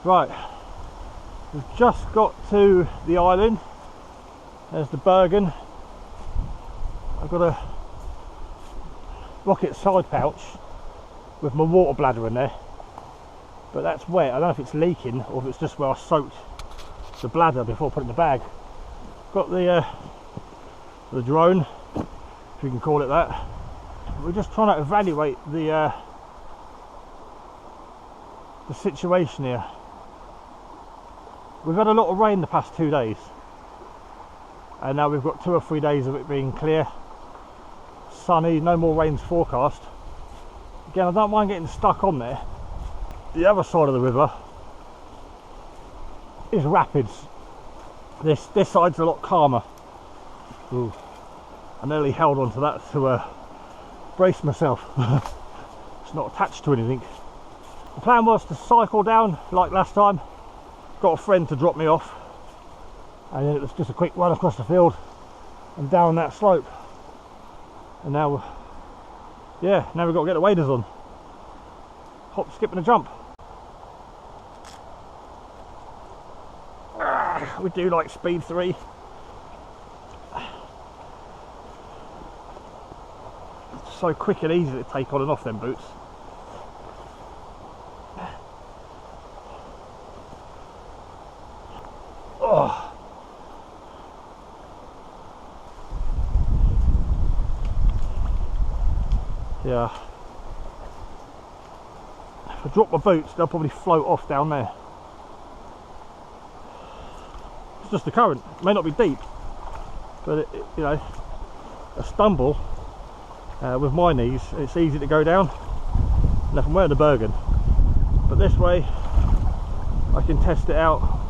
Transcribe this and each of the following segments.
Right, we've just got to the island. There's the Bergen. I've got a rocket side pouch with my water bladder in there, but that's wet. I don't know if it's leaking or if it's just where I soaked the bladder before I put it in the bag. Got the drone, if you can call it that. We're just trying to evaluate the situation here. We've had a lot of rain the past 2 days, and now we've got 2 or 3 days of it being clear, sunny, no more rain's forecast. Again, I don't mind getting stuck on there. The other side of the river is rapids. This side's a lot calmer. Ooh, I nearly held onto that to brace myself. It's not attached to anything. The plan was to cycle down like last time. Got a friend to drop me off, and then it was just a quick run across the field and down that slope. And now, yeah, now we've got to get the waders on. Hop, skip and a jump. We do like speed 3. It's so quick and easy to take on and off them boots. Oh. Yeah. If I drop my boots, they'll probably float off down there. It's just the current. It may not be deep, but you know, a stumble with my knees, it's easy to go down. And if I'm wearing the Bergen, but this way I can test it out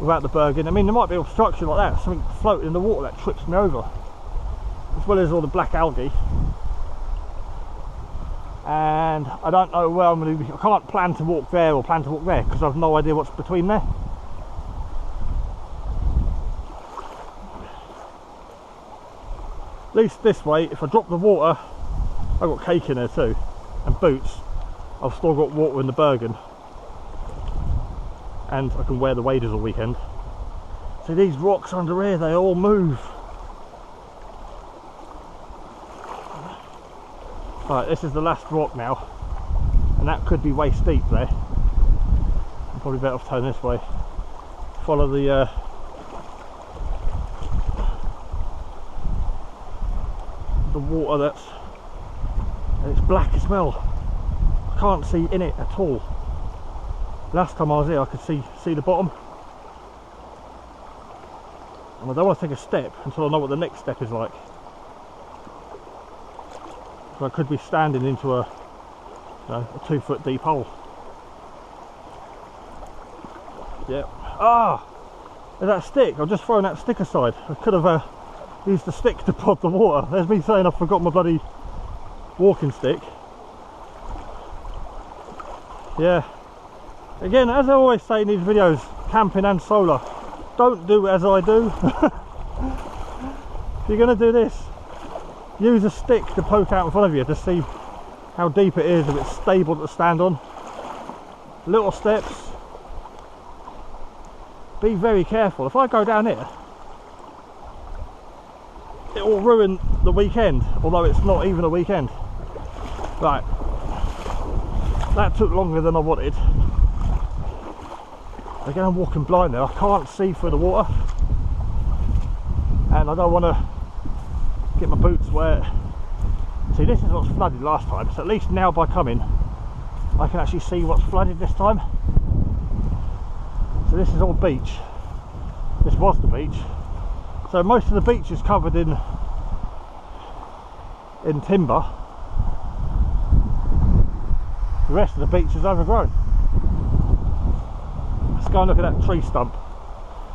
without the Bergen. I mean, there might be obstruction like that, something floating in the water that trips me over, as well as all the black algae. And I don't know where I'm going to be. I can't plan to walk there or plan to walk there because I've no idea what's between there. At least this way, if I drop the water, I've got cake in there too, and boots. I've still got water in the Bergen, and I can wear the waders all weekend. See these rocks under here, they all move. Right, this is the last rock now, and that could be waist deep there. I'm probably better off turning this way. Follow the water and it's black as well. I can't see in it at all. Last time I was here I could see the bottom, and I don't want to take a step until I know what the next step is like. So I could be standing into a 2 foot deep hole. Yeah. Ah! There's that stick. I've just thrown that stick aside. I could have used the stick to prod the water. There's me saying I forgot my bloody walking stick. Yeah. Again, as I always say in these videos, camping and solar, don't do as I do. If you're going to do this, use a stick to poke out in front of you to see how deep it is, if it's stable to stand on. Little steps. Be very careful. If I go down here, it will ruin the weekend, although it's not even a weekend. Right, that took longer than I wanted. Again, I'm walking blind now. I can't see through the water, and I don't want to get my boots wet. See, this is what's flooded last time, so at least now by coming I can actually see what's flooded this time. So this is all beach. This was the beach. So most of the beach is covered in timber. The rest of the beach is overgrown. Let's go and look at that tree stump.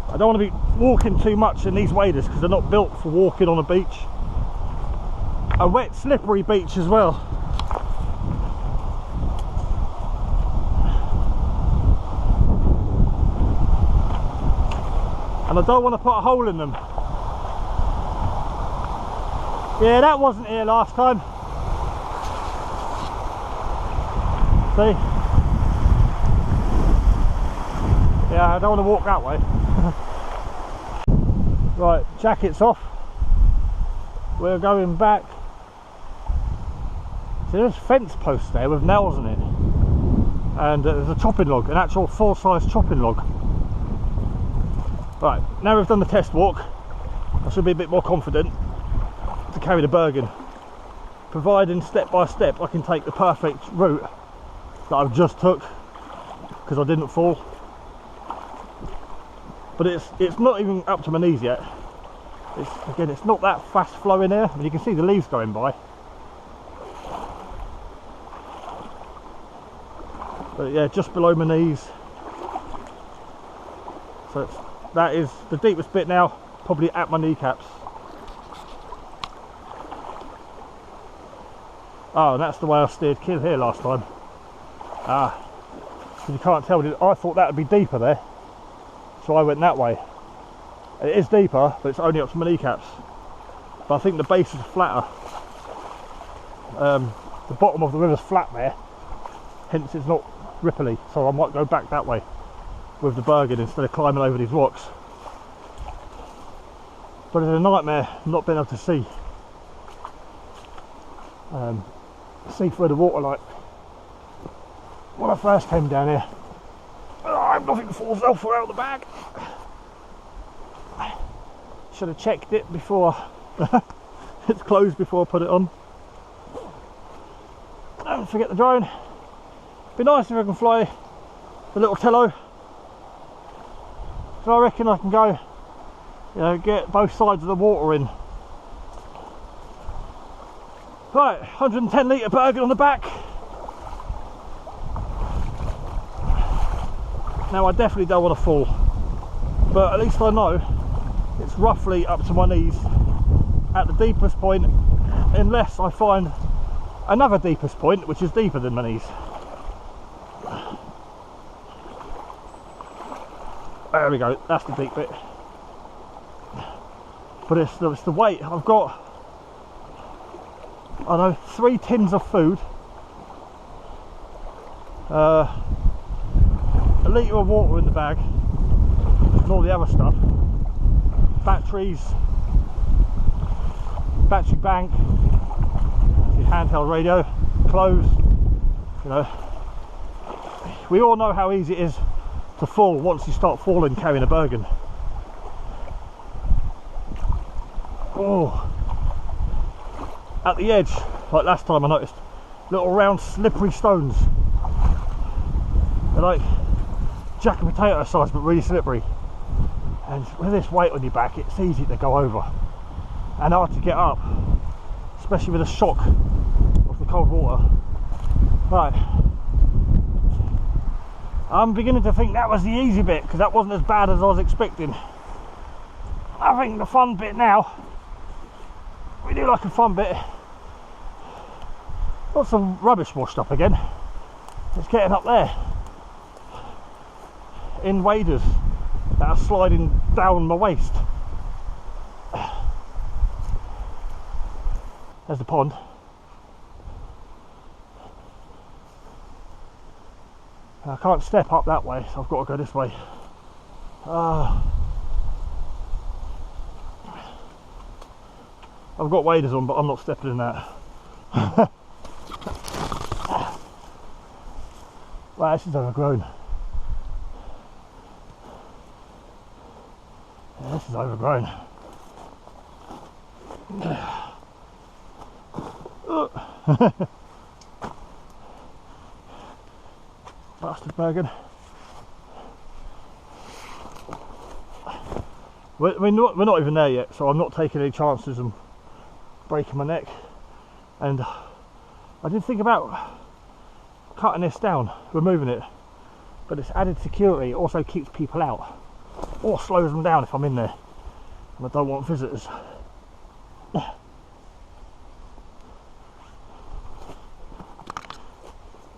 I don't want to be walking too much in these waders because they're not built for walking on a beach. A wet, slippery beach as well. And I don't want to put a hole in them. Yeah, that wasn't here last time. See? Yeah, I don't want to walk that way. Right, jackets off. We're going back. So there's fence posts there with nails in it. And there's a chopping log, an actual full-size chopping log. Right, now we've done the test walk, I should be a bit more confident to carry the Bergen, providing step by step I can take the perfect route that I've just took, because I didn't fall. But it's not even up to my knees yet. Again, it's not that fast flowing here. I mean, you can see the leaves going by. But yeah, just below my knees. So that is the deepest bit now, probably at my kneecaps. Oh, and that's the way I steered Kill here last time. Ah, because you can't tell, I thought that would be deeper there, so I went that way. It is deeper, but it's only up to my kneecaps. But I think the base is flatter. The bottom of the river's flat there, hence it's not ripply, so I might go back that way with the Bergen instead of climbing over these rocks. But it's a nightmare not being able to see through the water like when I first came down here. I have nothing falls off or out of the bag. Should have checked it before it's closed before I put it on. Don't forget the drone. Be nice if I can fly the little Tello. So I reckon I can go, you know, get both sides of the water in. Right, 110 litre Bergen on the back. Now I definitely don't want to fall, but at least I know it's roughly up to my knees at the deepest point, unless I find another deepest point which is deeper than my knees. There we go, that's the deep bit. But it's the weight. I've got, I don't know, 3 tins of food, a litre of water in the bag, and all the other stuff. Batteries, battery bank, the handheld radio, clothes. You know, we all know how easy it is to fall once you start falling carrying a Bergen. Oh, at the edge, like last time I noticed, little round slippery stones. They're like jack and potato size but really slippery. And with this weight on your back, it's easy to go over and hard to get up, especially with the shock of the cold water. Right, I'm beginning to think that was the easy bit, because that wasn't as bad as I was expecting. I think the fun bit now, we do like a fun bit. Got some rubbish washed up again. It's getting up there in waders that are sliding down my waist. There's the pond. I can't step up that way, so I've got to go this way. I've got waders on, but I'm not stepping in that. Wow, this is overgrown. Yeah, this is overgrown. Bastard Bergen. We're not even there yet, so I'm not taking any chances of breaking my neck. And I did think about cutting this down, removing it, but it's added security. It also keeps people out or slows them down if I'm in there, and I don't want visitors.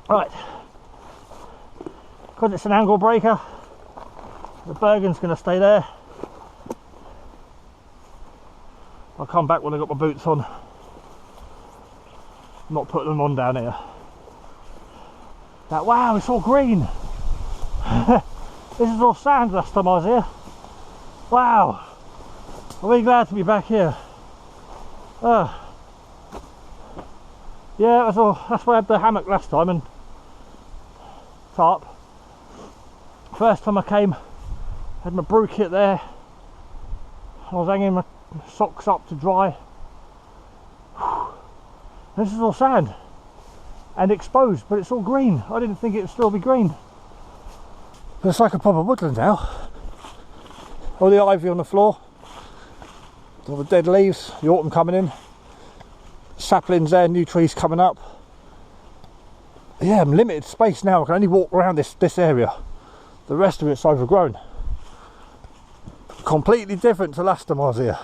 Right, because it's an angle breaker, the Bergen's going to stay there. I'll come back when I've got my boots on. I'm not putting them on down here. That, wow, it's all green. This is all sand last time I was here. Wow. I'm really glad to be back here. Yeah, that's why I had the hammock last time and tarp. First time I came, I had my brew kit there. I was hanging my socks up to dry. This is all sand and exposed, but it's all green. I didn't think it would still be green. It's like a proper woodland now. All the ivy on the floor, all the dead leaves, the autumn coming in, saplings there, new trees coming up. Yeah, I'm limited space now. I can only walk around this area. The rest of it's overgrown. Completely different to last time I was here.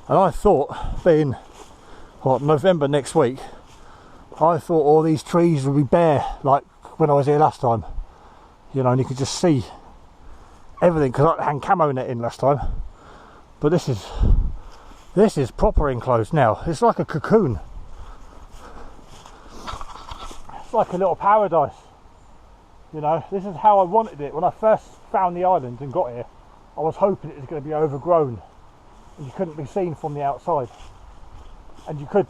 And I thought, being what, November next week, I thought all these trees would be bare like when I was here last time. You know, and you could just see everything, because I hang camo net in last time. But this is proper enclosed now. It's like a cocoon. It's like a little paradise. You know, this is how I wanted it when I first found the island and got here. I was hoping it was going to be overgrown and you couldn't be seen from the outside. And you could,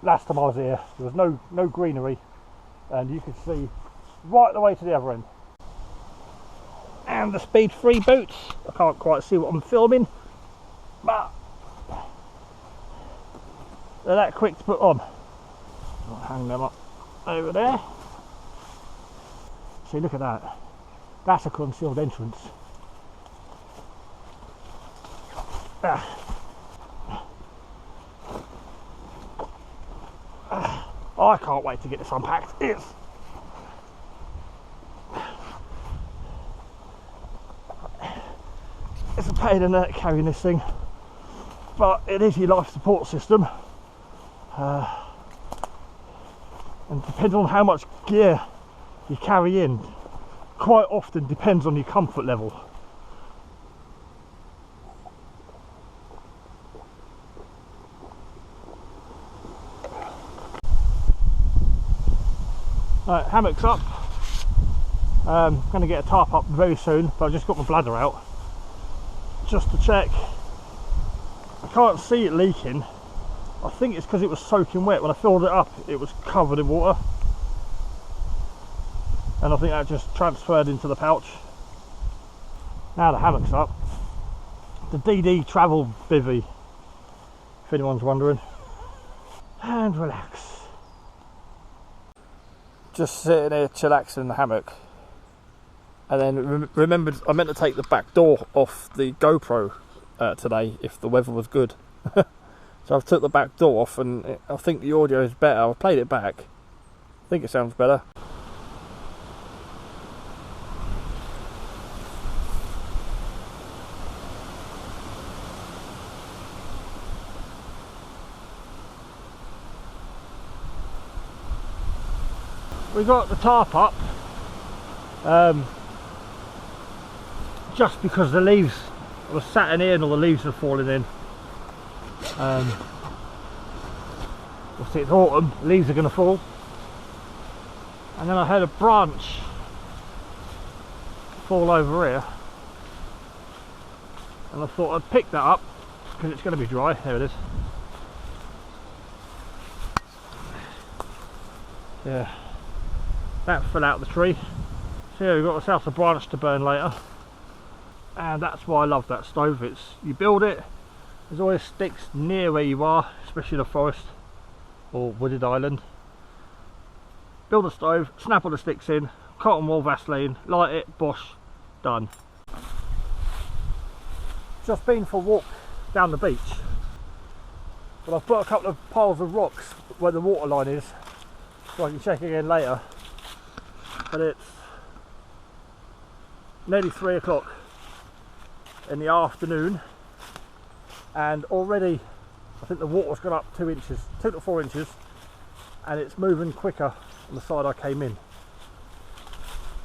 last time I was here, there was no greenery, and you could see right the way to the other end. And the speed free boots. I can't quite see what I'm filming, but they're that quick to put on. I'll hang them up over there. See, look at that. That's a concealed entrance. I can't wait to get this unpacked. It's a pain in the neck carrying this thing, but it is your life support system. And depending on how much gear you carry in, quite often depends on your comfort level. Right, hammock's up. I'm going to get a tarp up very soon, but I just got my bladder out just to check. I can't see it leaking. I think it's because it was soaking wet. When I filled it up, it was covered in water, and I think that just transferred into the pouch. Now the hammock's up. The DD travel bivvy, if anyone's wondering. And relax. Just sitting here chillaxing in the hammock, and then remembered I meant to take the back door off the GoPro today if the weather was good. So I've took the back door off, and I think the audio is better. I've played it back. I think it sounds better. We got the tarp up just because the leaves, I was sat in here and all the leaves were falling in. Obviously it's autumn, leaves are going to fall, and then I heard a branch fall over here, and I thought I'd pick that up because it's going to be dry. There it is. Yeah, that fell out of the tree. So yeah, we've got ourselves a branch to burn later, and that's why I love that stove. It's, you build it, there's always sticks near where you are, especially in a forest or wooded island. Build a stove, snap all the sticks in, cotton wool, Vaseline, light it, bosh, done. Just been for a walk down the beach, but I've put a couple of piles of rocks where the water line is, so I can check again later. But it's nearly 3 o'clock in the afternoon, and already I think the water's gone up 2 to 4 inches, and it's moving quicker on the side I came in.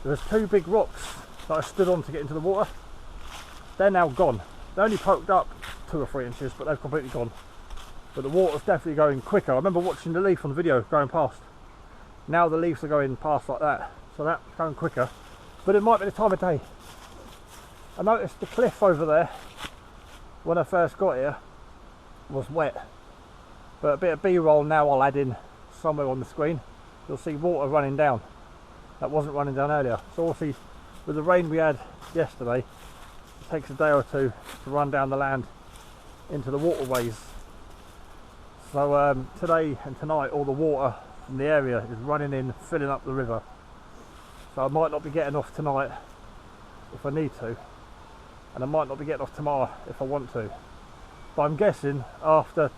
There was 2 big rocks that I stood on to get into the water. They're now gone. They only poked up 2 or 3 inches, but they've completely gone. But the water's definitely going quicker. I remember watching the leaf on the video going past. Now the leaves are going past like that, so that's going quicker. But it might be the time of day. I noticed the cliff over there when I first got here was wet, but a bit of B-roll now I'll add in somewhere on the screen. You'll see water running down. That wasn't running down earlier. So obviously with the rain we had yesterday, it takes a day or two to run down the land into the waterways. So today and tonight all the water from the area is running in, filling up the river. So I might not be getting off tonight if I need to, and I might not be getting off tomorrow if I want to. But I'm guessing after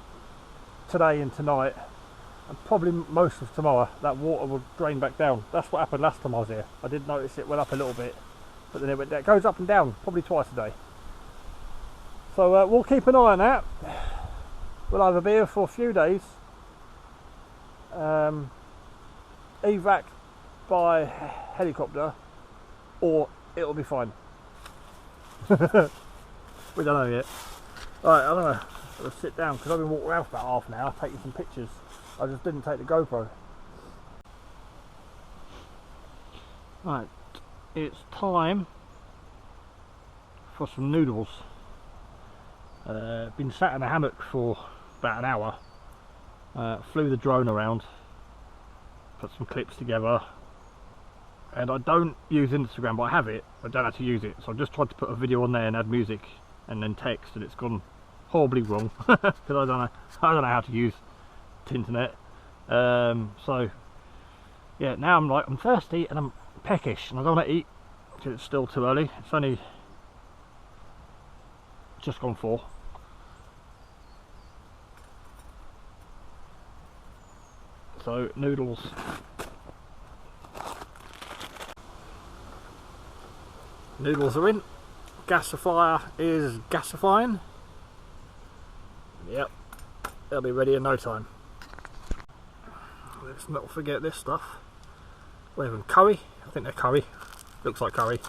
today and tonight, and probably most of tomorrow, that water will drain back down. That's what happened last time I was here. I did notice it went up a little bit, but then it went down. It goes up and down probably twice a day. So we'll keep an eye on that. We'll either be here for a few days, evac by helicopter, or it'll be fine. We don't know yet. Right, I don't know. I'll sit down because I've been walking around for about half an hour taking some pictures. I just didn't take the GoPro. Right, it's time for some noodles. Been sat in a hammock for about an hour. Flew the drone around, put some clips together, and I don't use Instagram, but I have it. I don't have to use it, so I've just tried to put a video on there and add music and then text, and it's gone horribly wrong because I don't know how to use the internet. So yeah, now I'm thirsty and I'm peckish, and I don't want to eat because it's still too early. It's only just gone 4. So noodles. Noodles are in. Gasifier is gasifying. Yep, they'll be ready in no time. Let's not forget this stuff. We have them curry. I think they're curry. Looks like curry.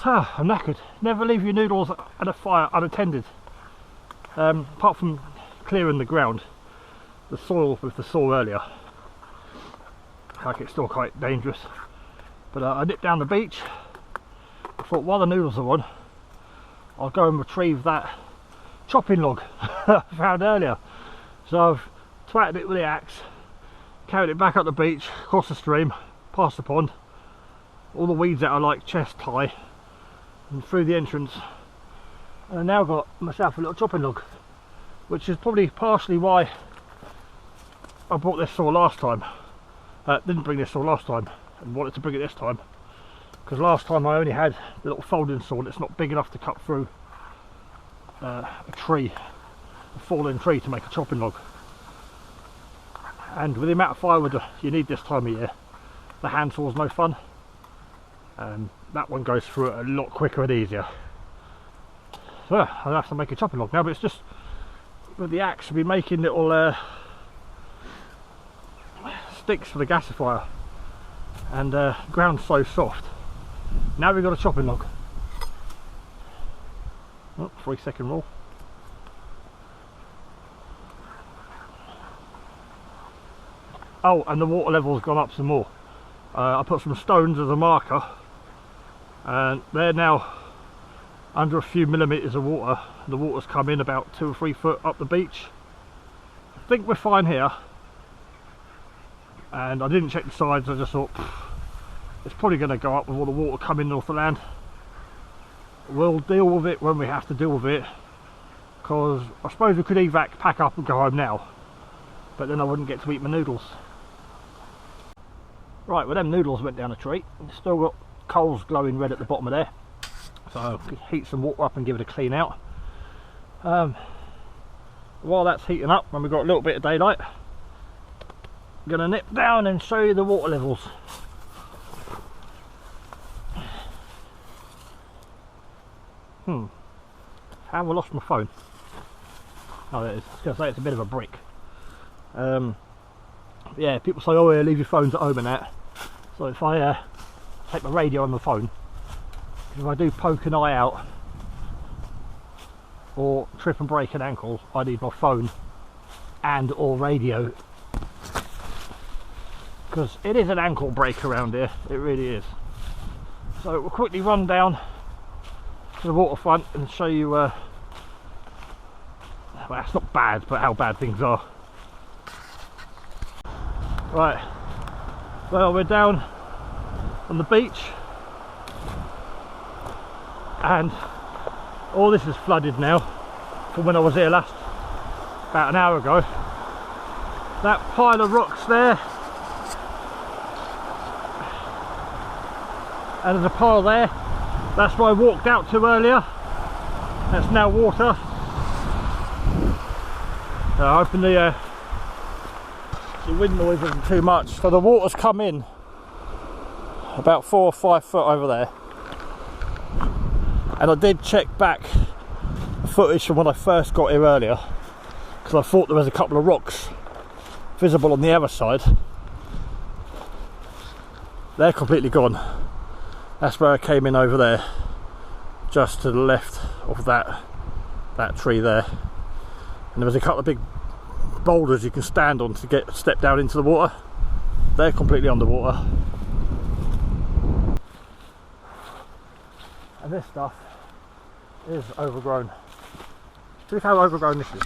Ah, I'm knackered. Never leave your noodles at a fire unattended. Apart from clearing the ground, the soil with the saw earlier. Like it's still quite dangerous. But I nipped down the beach. I thought while the noodles are on, I'll go and retrieve that chopping log I found earlier. So I've twatted it with the axe, carried it back up the beach, across the stream, past the pond, all the weeds that are like chest high, and through the entrance. And I've now got myself a little chopping log, which is probably partially why I brought this saw last time. Didn't bring this saw last time and wanted to bring it this time, because last time I only had the little folding saw that's not big enough to cut through a tree, a fallen tree, to make a chopping log. And with the amount of firewood you need this time of year, the hand saw is no fun. That one goes through it a lot quicker and easier. So I'll have to make a chopping log now, but it's just with the axe I'll be making little sticks for the gasifier, and the ground's so soft. Now we've got a chopping log. Oh, 3-second rule. Oh, and the water level's gone up some more. I put some stones as a marker, and they're now under a few millimetres of water. The water's come in about 2 or 3 foot up the beach. I think we're fine here. And I didn't check the sides, I just thought it's probably going to go up with all the water coming off the land. We'll deal with it when we have to deal with it, because I suppose we could evac, pack up and go home now, but then I wouldn't get to eat my noodles. Right, well them noodles went down a tree. Still got coals glowing red at the bottom of there, so I'll heat some water up and give it a clean out. While that's heating up, when we've got a little bit of daylight, I'm going to nip down and show you the water levels. How have I lost my phone? Oh, there it is. I was going to say it's a bit of a brick. Yeah, people say, oh yeah, leave your phones at home and that. So if I take my radio on the phone, if I do poke an eye out or trip and break an ankle, I need my phone and or radio, because it is an ankle break around here, it really is. So we'll quickly run down to the waterfront and show you, well, it's not bad, but how bad things are. Right, well, we're down on the beach and all this is flooded now from when I was here last, about an hour ago. That pile of rocks there, and there's a pile there, that's where I walked out to earlier. That's now water. I hope the wind noise isn't too much. So the water's come in about 4 or 5 foot over there, and I did check back the footage from when I first got here earlier, because I thought there was a couple of rocks visible on the other side. They're completely gone. That's where I came in over there, just to the left of that tree there, and there was a couple of big boulders you can stand on to step down into the water. They're completely underwater, and this stuff is overgrown. Look how overgrown this is.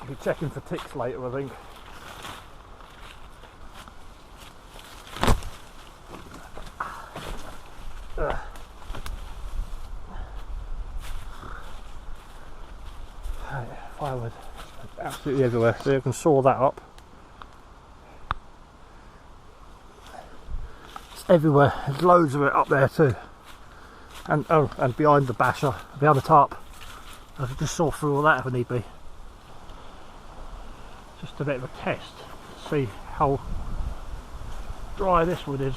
I'll be checking for ticks later, I think. Firewood, absolutely everywhere. So you can saw that up. It's everywhere. There's loads of it up there too. And and behind the basher, behind the tarp. I could just saw through all that if need be. Just a bit of a test to see how dry this wood is.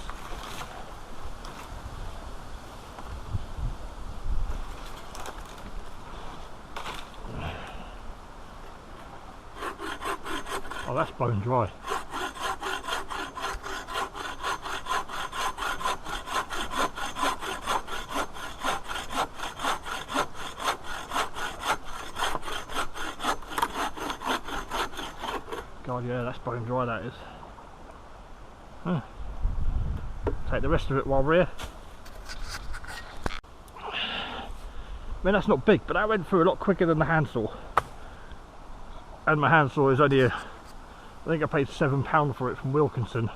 Oh, that's bone dry. God, yeah, that's bone dry, that is. Huh. Take the rest of it while we're here. I mean, that's not big, but that went through a lot quicker than the handsaw. And my handsaw is only I think I paid £7 for it from Wilkinson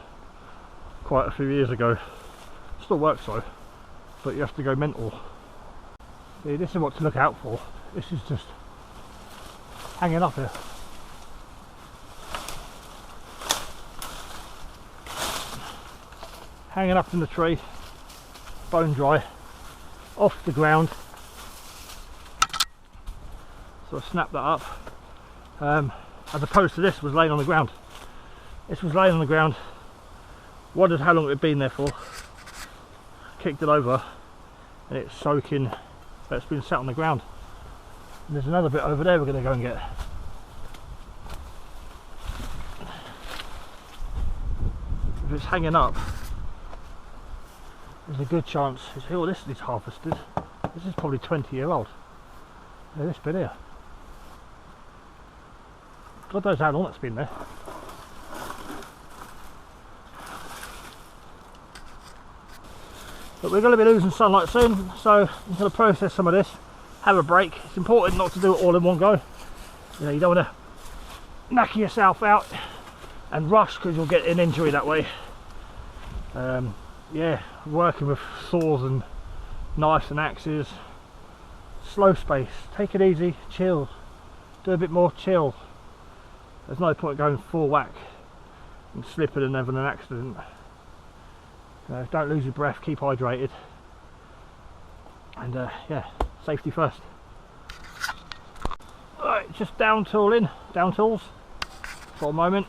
quite a few years ago. Still works though, but you have to go mental. See, this is what to look out for. This is just hanging up here. Hanging up in the tree, bone dry, off the ground. So I snapped that up. As opposed to this was laying on the ground. This was laying on the ground, wondered how long it had been there for, kicked it over, and it's soaking, but it's been sat on the ground. And there's another bit over there we're going to go and get. If it's hanging up, there's a good chance, oh, this is harvested, this is probably 20-year-old. Yeah, this bit here. God knows how long it's been there. But we're going to be losing sunlight soon, so I'm going to process some of this, have a break. It's important not to do it all in one go. You know, you don't want to knacker yourself out and rush, because you'll get an injury that way. Yeah, working with saws and knives and axes. Slow space, take it easy, chill, do a bit more chill. There's no point going full whack and slipping and having an accident. Don't lose your breath, keep hydrated, and yeah, safety first. Alright, just down tools for a moment.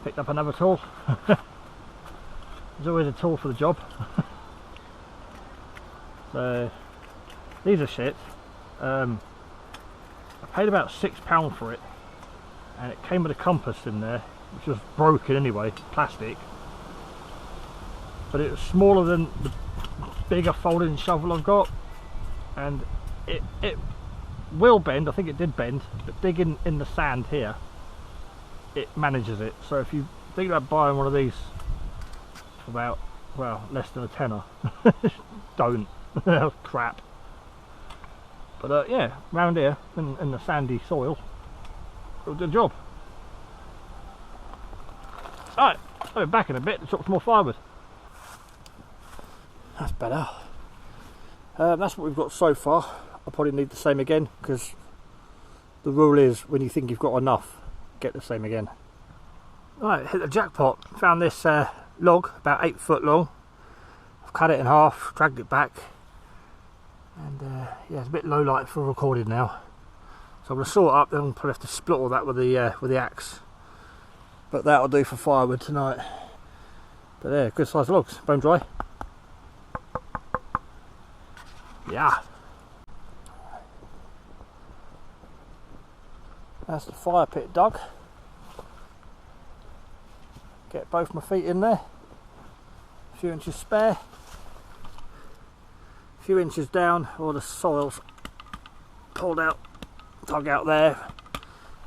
Picked up another tool. There's always a tool for the job. So these are shit. I paid about £6 for it, and it came with a compass in there, which was broken anyway, plastic, but it was smaller than the bigger folding shovel I've got, and it will bend. I think it did bend, but digging in the sand here, it manages it. So if you think about buying one of these for about, well, less than a tenner, don't. Crap. But yeah, round here in the sandy soil, it'll do the job. Alright, I'll be back in a bit to chop some more firewood. That's better. That's what we've got so far. I'll probably need the same again, because the rule is when you think you've got enough, get the same again. Right, hit the jackpot. Found this log about 8 foot long. I've cut it in half, dragged it back, and yeah, it's a bit low light for recording now. So I'm going to saw it up, then I'll probably have to split all that with the axe. But that'll do for firewood tonight. But yeah, good sized logs, bone dry. Yeah. That's the fire pit dug. Get both my feet in there. A few inches spare. A few inches down, all the soil's pulled out, dug out there,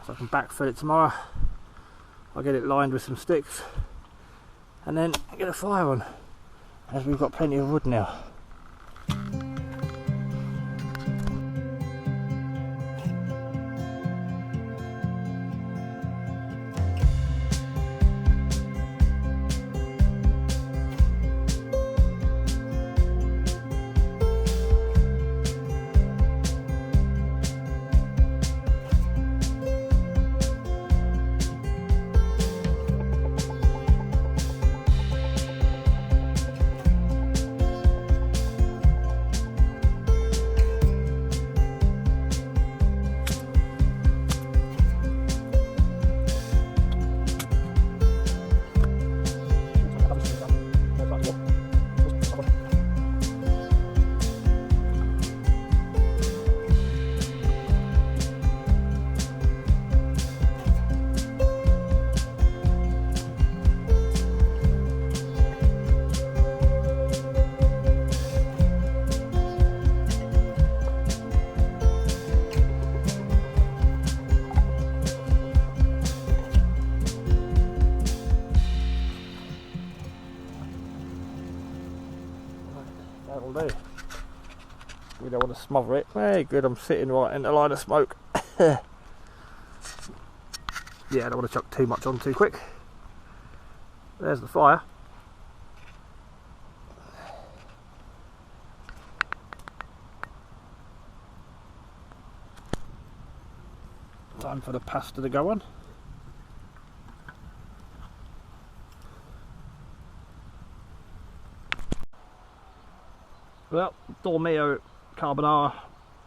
so I can backfill it tomorrow. I'll get it lined with some sticks and then get a fire on, as we've got plenty of wood now. That'll do. We don't want to smother it. Very good, I'm sitting right in the line of smoke. Yeah, I don't want to chuck too much on too quick. There's the fire. Time for the pasta to go on. Well, Dolmio carbonara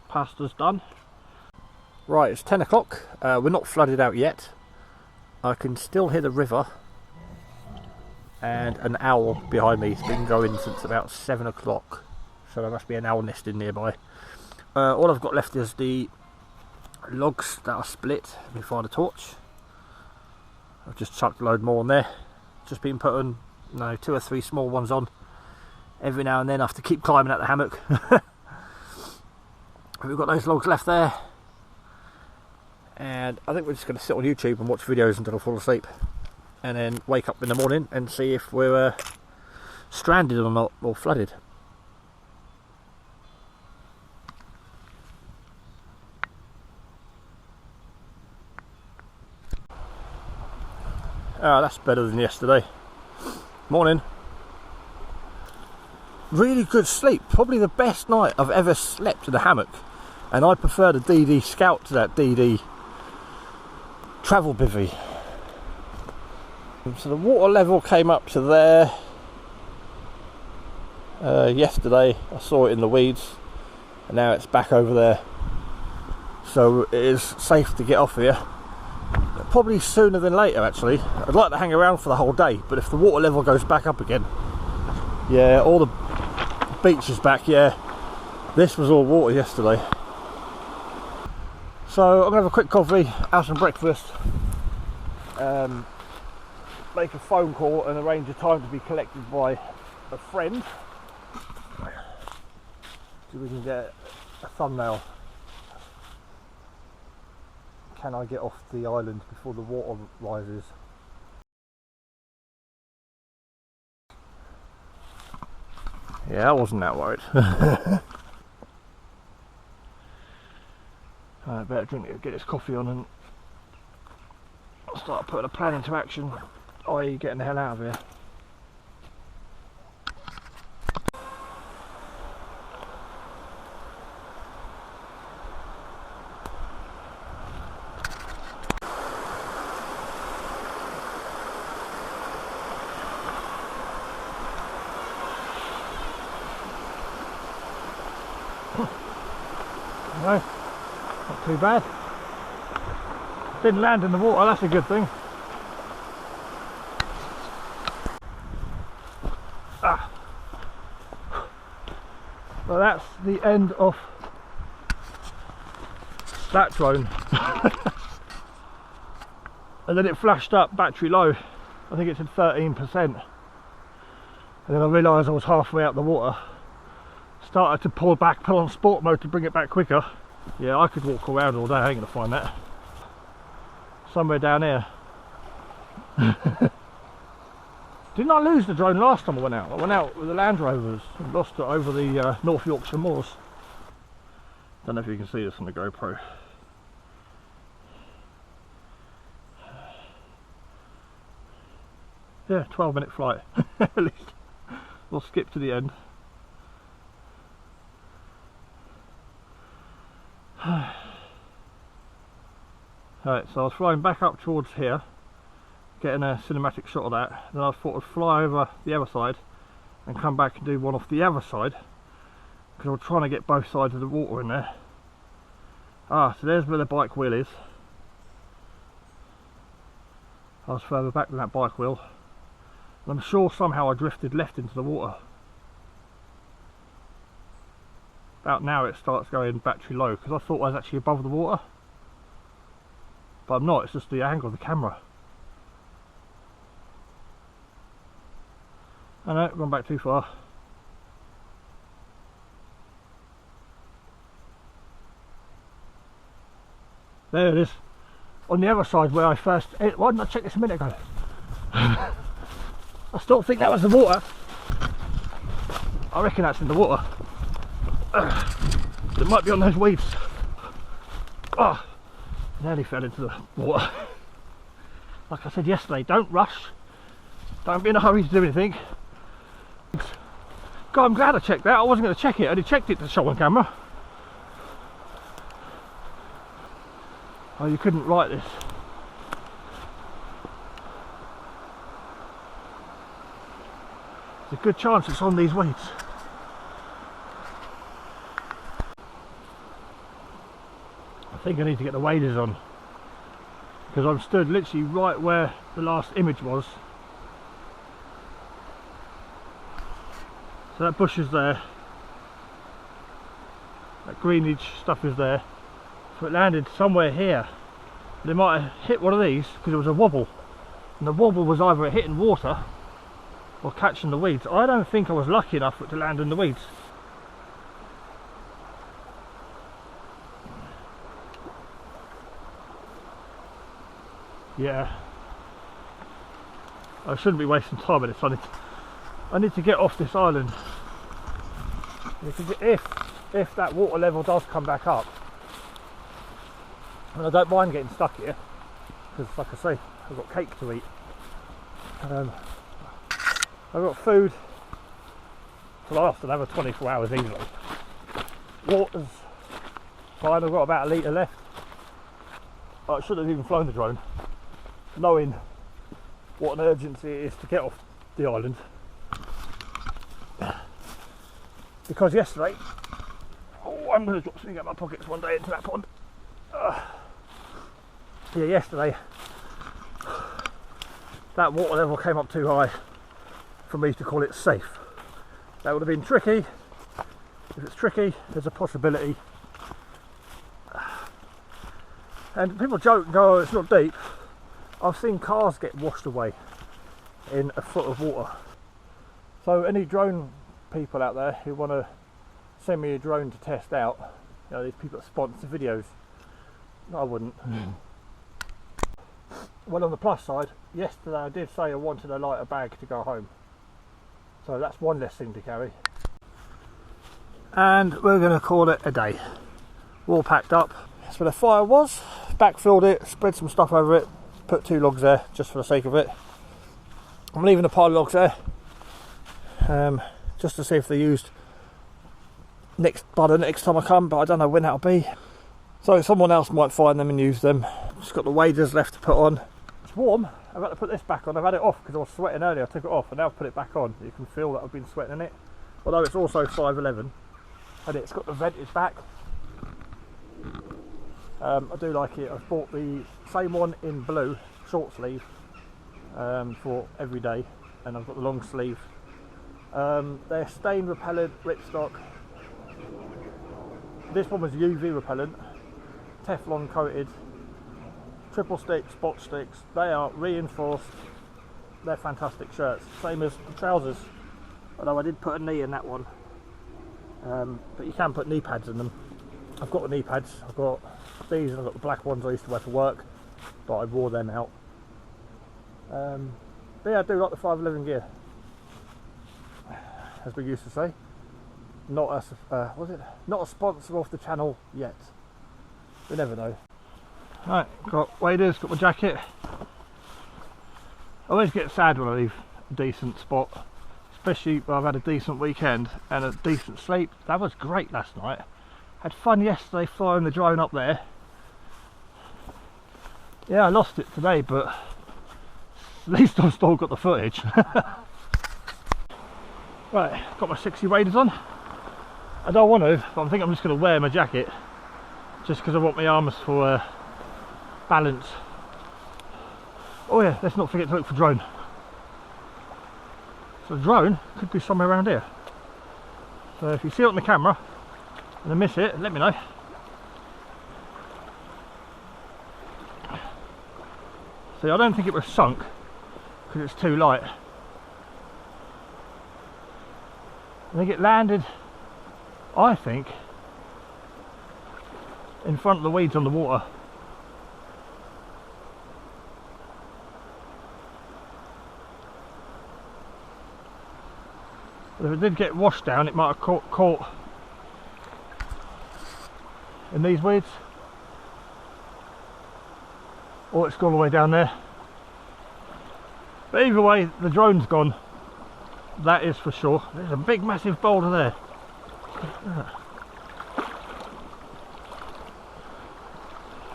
pasta's done. Right, it's 10 o'clock. We're not flooded out yet. I can still hear the river and an owl behind me. It's been going since about 7 o'clock, so there must be an owl nesting nearby. All I've got left is the logs that are split. Let me find a torch. I've just chucked a load more on there. Just been putting 2 or 3 small ones on every now and then. I have to keep climbing at the hammock. We've got those logs left there, and I think we're just going to sit on YouTube and watch videos until I fall asleep, and then wake up in the morning and see if we're stranded or not, or flooded. Oh, that's better than yesterday. Morning. Really good sleep, probably the best night I've ever slept in a hammock, and I prefer the DD Scout to that DD travel bivvy. So the water level came up to there yesterday. I saw it in the weeds, and now it's back over there, so it is safe to get off here. Probably sooner than later actually. I'd like to hang around for the whole day, but if the water level goes back up again, yeah, all the beach is back. Yeah, this was all water yesterday. So I'm gonna have a quick coffee, have some breakfast, make a phone call and arrange a time to be collected by a friend, so we can get a thumbnail can I get off the island before the water rises? Yeah, I wasn't that worried. I better drink it, get this coffee on and start putting a plan into action, i.e. getting the hell out of here. No, not too bad. Didn't land in the water, that's a good thing. Well, that's the end of that drone. And then it flashed up battery low. I think it said 13%. And then I realised I was halfway out the water. Started to pull back, put on sport mode to bring it back quicker. Yeah, I could walk around all day, I ain't gonna find that. Somewhere down here. Didn't I lose the drone last time I went out? I went out with the Land Rovers and lost it over the North Yorkshire moors. Don't know if you can see this on the GoPro. Yeah, 12-minute flight. At least we'll skip to the end. Alright, so I was flying back up towards here, getting a cinematic shot of that. Then I thought I'd fly over the other side and come back and do one off the other side, because I was trying to get both sides of the water in there. Ah, so there's where the bike wheel is. I was further back than that bike wheel. And I'm sure somehow I drifted left into the water. About now it starts going battery low, because I thought I was actually above the water. But I'm not, it's just the angle of the camera. I know, gone back too far. There it is. On the other side where I first... Why didn't I check this a minute ago? I still think that was the water. I reckon that's in the water. It might be on those weeds. Oh, nearly fell into the water. Like I said yesterday, don't rush. Don't be in a hurry to do anything. God, I'm glad I checked that. I wasn't going to check it. I only checked it to show on camera. Oh, you couldn't write this. There's a good chance it's on these weeds. I think I need to get the waders on, because I'm stood literally right where the last image was. So that bush is there, that greenage stuff is there, so it landed somewhere here. They might have hit one of these because it was a wobble, and the wobble was either hitting water or catching the weeds. I don't think I was lucky enough for it to land in the weeds. Yeah, I shouldn't be wasting time with this. I need to get off this island, because if that water level does come back up, and I don't mind getting stuck here, because like I say, I've got cake to eat. I've got food to last another 24 hours easily. Water's fine, I've got about a litre left. I should have even flown the drone, knowing what an urgency it is to get off the island. Because yesterday, I'm going to drop something out my pockets one day into that pond. Yeah, yesterday that water level came up too high for me to call it safe. That would have been tricky. If it's tricky, there's a possibility. And people joke and go, oh, it's not deep. I've seen cars get washed away in a foot of water. So any drone people out there who want to send me a drone to test out, you know, these people that sponsor videos, no, I wouldn't. Well, on the plus side, yesterday I did say I wanted a lighter bag to go home, so that's one less thing to carry. And we're going to call it a day. All packed up. That's where the fire was. Backfilled it, spread some stuff over it, put 2 logs there just for the sake of it. I'm leaving a pile of logs there, just to see if they're used next time I come, but I don't know when that'll be. So someone else might find them and use them. Just got the waders left to put on. It's warm. I've got to put this back on. I've had it off because I was sweating earlier. I took it off and now I've put it back on. You can feel that I've been sweating in it. Although it's also 511 and it's got the vented back. I do like it. I've bought the same one in blue, short sleeve, for every day, and I've got the long sleeve. They're stain repellent, ripstock. This one was UV repellent, Teflon coated, triple stick, spot sticks. They are reinforced. They're fantastic shirts. Same as the trousers, although I did put a knee in that one. But you can put knee pads in them. I've got the knee pads. I've got these and I've got the black ones I used to wear for work, but I wore them out. But yeah, I do like the 511 gear, as we used to say. Not a sponsor of the channel yet. We never know. Right, got waders, got my jacket. I always get sad when I leave a decent spot, especially when I've had a decent weekend and a decent sleep. That was great last night. Had fun yesterday flying the drone up there. Yeah, I lost it today, but at least I've still got the footage. Right, got my 60 waders on. I don't want to, but I think I'm just going to wear my jacket just because I want my arms for balance. Oh yeah, let's not forget to look for drone. So the drone could be somewhere around here. So if you see it on the camera and I miss it, let me know. See, I don't think it was sunk because it's too light. I think it landed, I think, in front of the weeds on the water. But if it did get washed down, it might have caught in these weeds, or it's gone all the way down there. But either way, the drone's gone, that is for sure. There's a big massive boulder there.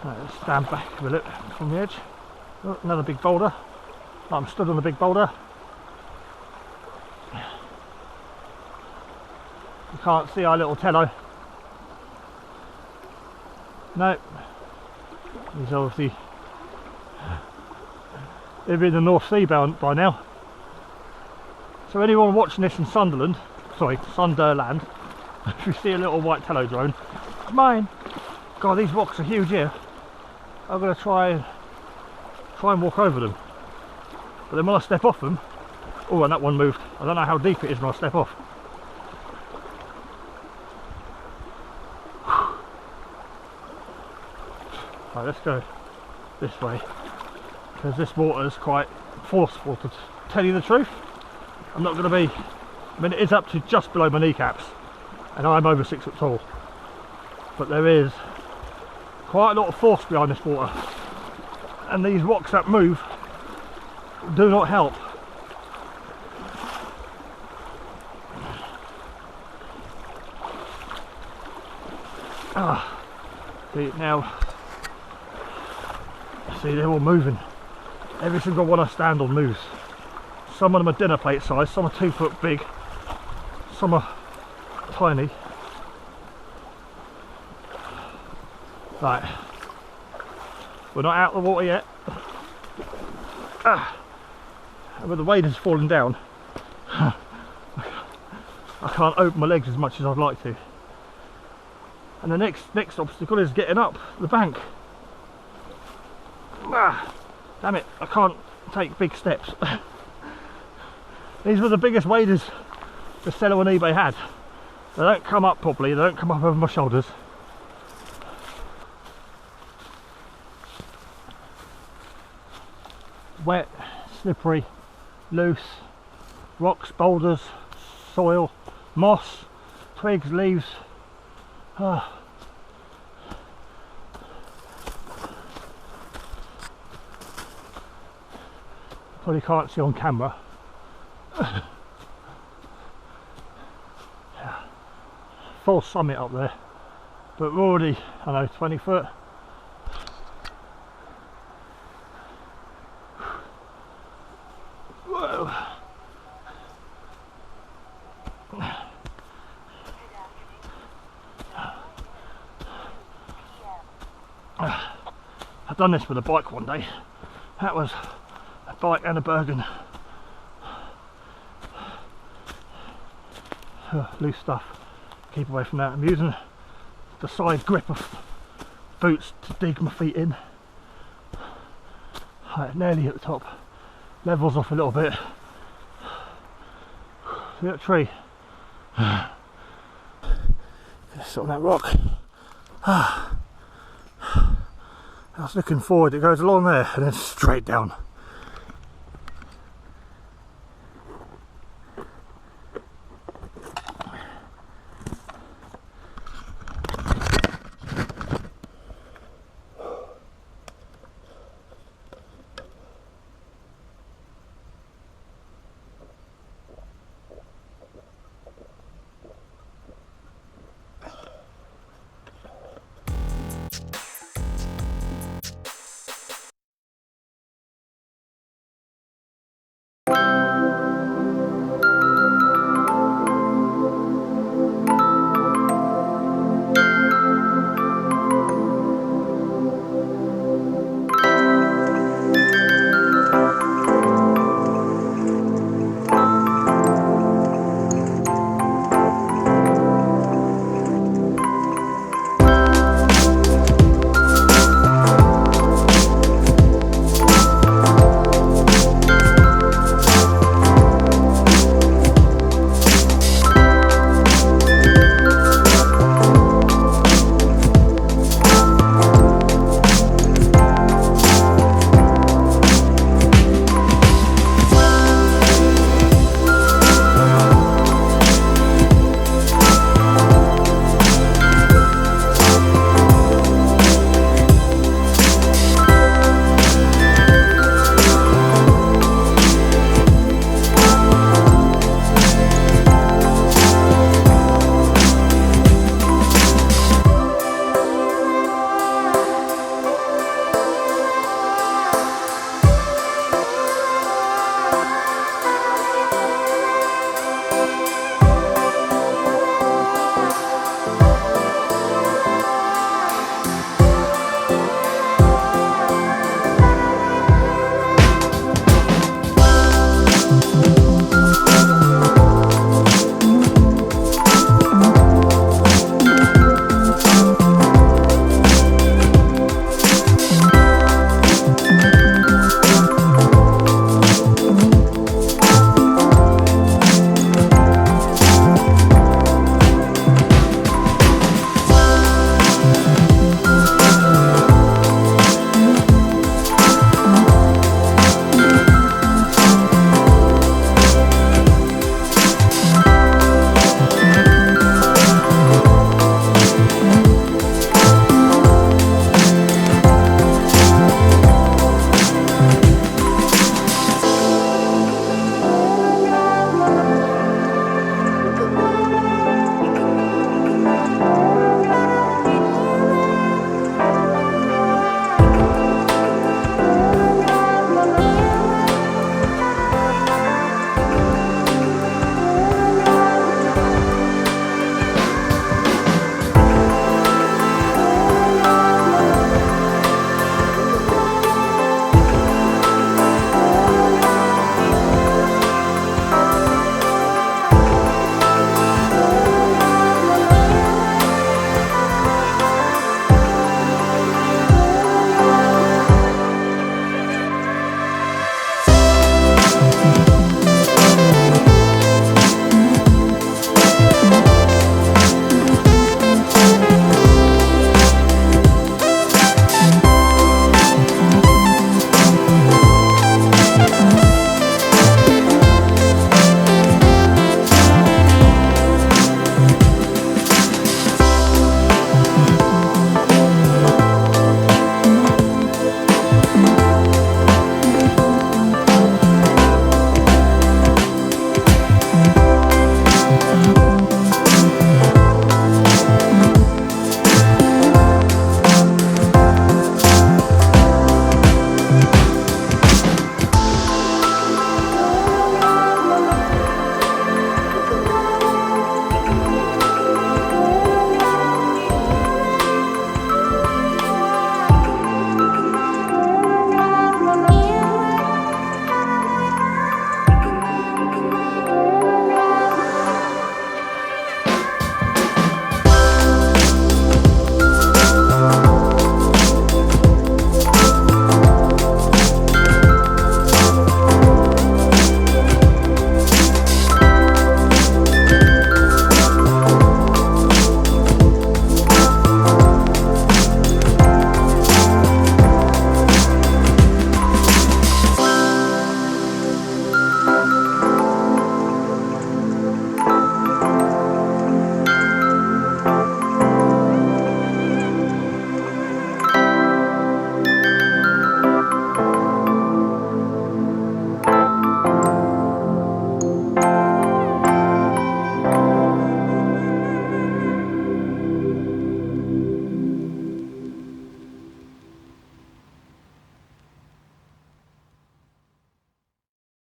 Right, let's stand back a bit from the edge. Oh, another big boulder. I'm stood on a big boulder. You can't see our little tello. No, he's obviously, they'd be in the North Sea bound by now. So anyone watching this in Sunderland, if you see a little white tello drone, it's mine. God, these rocks are huge here. I'm going to try and walk over them, but then when I step off them, oh, and that one moved. I don't know how deep it is when I step off. Right, let's go this way, because this water is quite forceful, to tell you the truth. I'm not going to be, I mean, it is up to just below my kneecaps and I'm over 6 foot tall, but there is quite a lot of force behind this water, and these rocks that move do not help. See, now, see, they're all moving. Every single one I stand on moves. Some of them are dinner plate size, some are 2 foot big, some are tiny. Right, we're not out of the water yet. And with the waders falling down, I can't open my legs as much as I'd like to. And the next obstacle is getting up the bank. Damn it, I can't take big steps. These were the biggest waders the seller on eBay had. They don't come up properly, they don't come up over my shoulders. wet, slippery, loose, rocks, boulders, soil, moss, twigs, leaves. Probably can't see on camera. Full summit up there, but we're already, I don't know, 20 foot. Whoa. I've done this with a bike one day. That was a bike and a Bergen. Loose stuff. Keep away from that. I'm using the side grip of boots to dig my feet in. Right, nearly at the top. Levels off a little bit. See that tree? Sit on that rock. I was looking forward, it goes along there and then straight down.